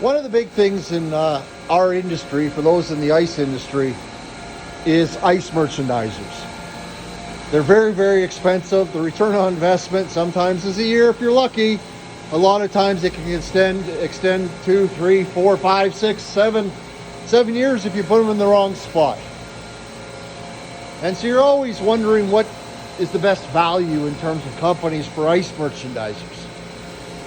One of the big things in our industry, for those in the ice industry, is ice merchandisers. They're very, very expensive. The return on investment sometimes is a year if you're lucky. A lot of times it can extend 2, 3, 4, 5, 6, 7 years if you put them in the wrong spot. And so you're always wondering what is the best value in terms of companies for ice merchandisers.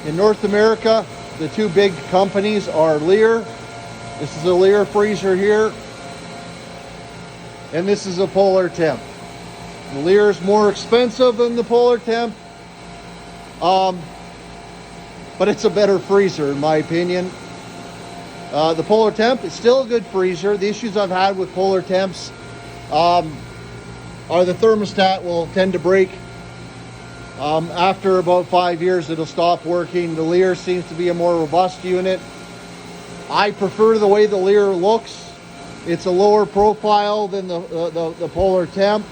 In North America, the two big companies are Leer. This is a Leer freezer here. And this is a Polar Temp. The Leer is more expensive than the Polar Temp. But it's a better freezer in my opinion. The Polar Temp is still a good freezer. The issues I've had with Polar Temps are the thermostat will tend to break. After about 5 years, it'll stop working. The Leer seems to be a more robust unit. I prefer the way the Leer looks. It's a lower profile than the Polar Temp.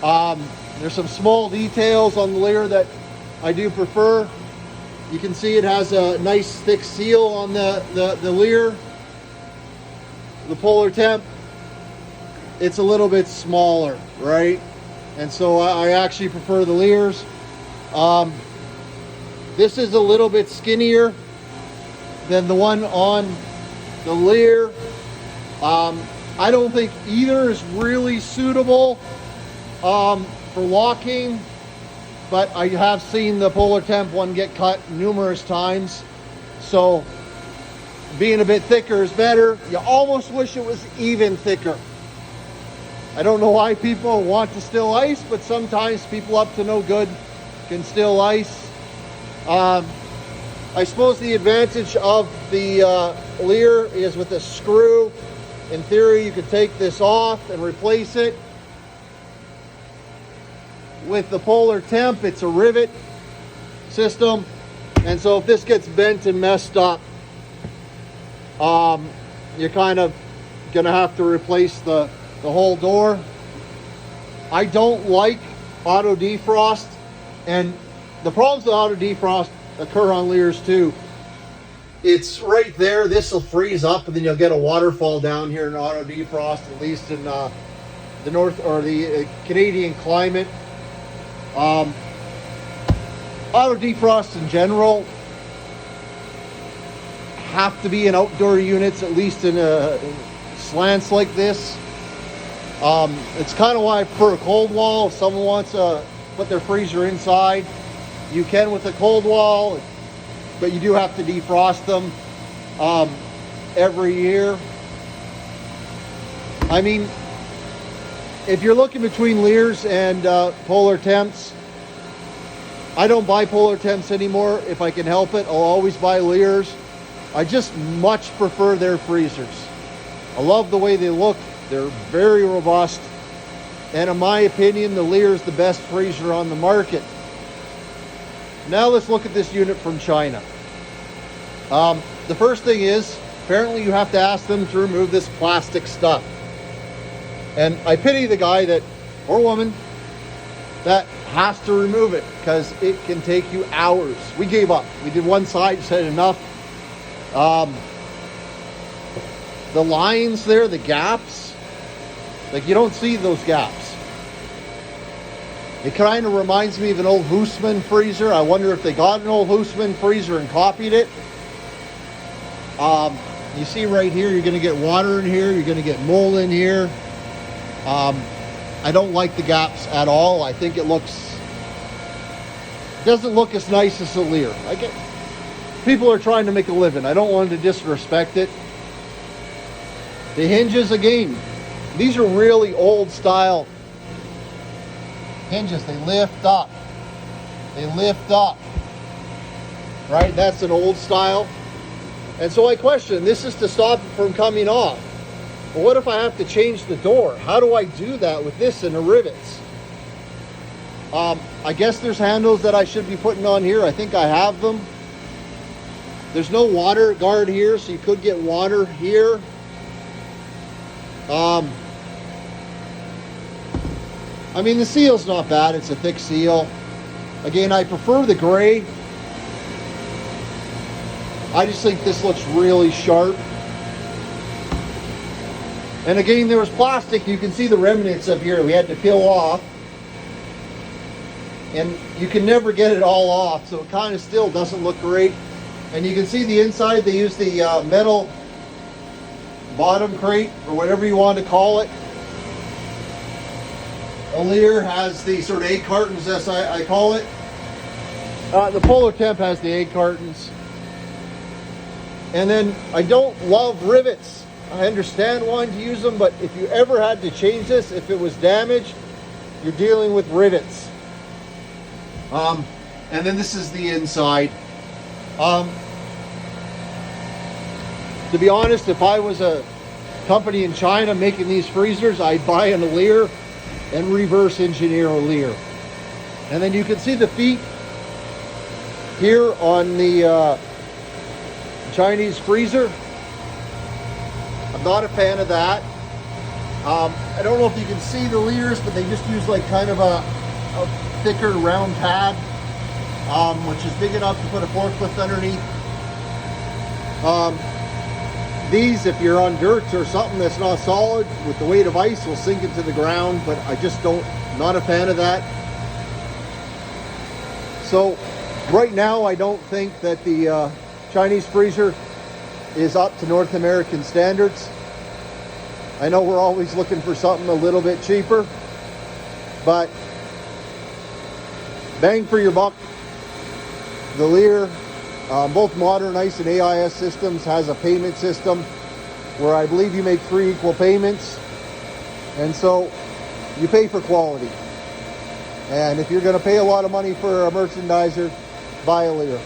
There's some small details on the Leer that I do prefer. You can see it has a nice thick seal on the Leer. The Polar Temp, it's a little bit smaller, right? And so I actually prefer the Leers. This is a little bit skinnier than the one on the Leer. I don't think either is really suitable for locking, but I have seen the Polar Temp one get cut numerous times. So being a bit thicker is better. You almost wish it was even thicker. I don't know why people want to still ice, but sometimes people up to no good can still ice. I suppose the advantage of the Leer is with a screw. In theory, you could take this off and replace it. With the Polar Temp, it's a rivet system. And so if this gets bent and messed up, you're kind of going to have to replace the whole door. I don't like auto defrost, and the problems with auto defrost occur on Leers too. It's right there. This will freeze up, and then you'll get a waterfall down here in auto defrost, at least in the north or the Canadian climate. Auto defrost in general have to be in outdoor units, at least in slants like this. It's kind of why I prefer a cold wall. If someone wants to put their freezer inside, you can with a cold wall, but you do have to defrost them every year. I mean, if you're looking between Leers and Polar Temps, I don't buy Polar Temps anymore. If I can help it, I'll always buy Leers. I just much prefer their freezers. I love the way they look. They're very robust. And in my opinion, the Leer is the best freezer on the market. Now let's look at this unit from China. The first thing is, apparently you have to ask them to remove this plastic stuff. And I pity the guy that, or woman, that has to remove it, because it can take you hours. We gave up. We did one side, said enough. The lines there, the gaps, like you don't see those gaps. It kind of reminds me of an old Hoosman freezer. I wonder if they got an old Hoosman freezer and copied it. You see right here, you're going to get water in here. You're going to get mold in here. I don't like the gaps at all. I think it doesn't look as nice as the Leer. People are trying to make a living. I don't want to disrespect it. The hinges, again, these are really old style hinges. They lift up. They lift up. Right? That's an old style. And so I question, this is to stop it from coming off. But what if I have to change the door? How do I do that with this and the rivets? I guess there's handles that I should be putting on here. I think I have them. There's no water guard here, so you could get water here. I mean, the seal's not bad. It's a thick seal. Again, I prefer the gray. I just think this looks really sharp. And again, there was plastic. You can see the remnants up here we had to peel off. And you can never get it all off, so it kind of still doesn't look great. And you can see the inside, they use the metal bottom crate, or whatever you want to call it. A Leer has the sort of egg cartons, as I call it. The Polar Temp has the egg cartons. And then I don't love rivets. I understand wanting to use them, but if you ever had to change this, if it was damaged, you're dealing with rivets. And then this is the inside. To be honest, if I was a company in China making these freezers, I'd buy a Leer and reverse engineer a Leer. And then you can see the feet here on the Chinese freezer. I'm not a fan of that. I don't know if you can see the Leers, but they just use like kind of a thicker round pad, which is big enough to put a forklift underneath. These, if you're on dirt or something that's not solid, with the weight of ice, will sink into the ground, but I just not a fan of that. So right now, I don't think that the Chinese freezer is up to North American standards. I know we're always looking for something a little bit cheaper, but bang for your buck. The Leer, both modern ICE and AIS systems, has a payment system where I believe you make 3 equal payments, and so you pay for quality. And if you're going to pay a lot of money for a merchandiser, buy a Leer.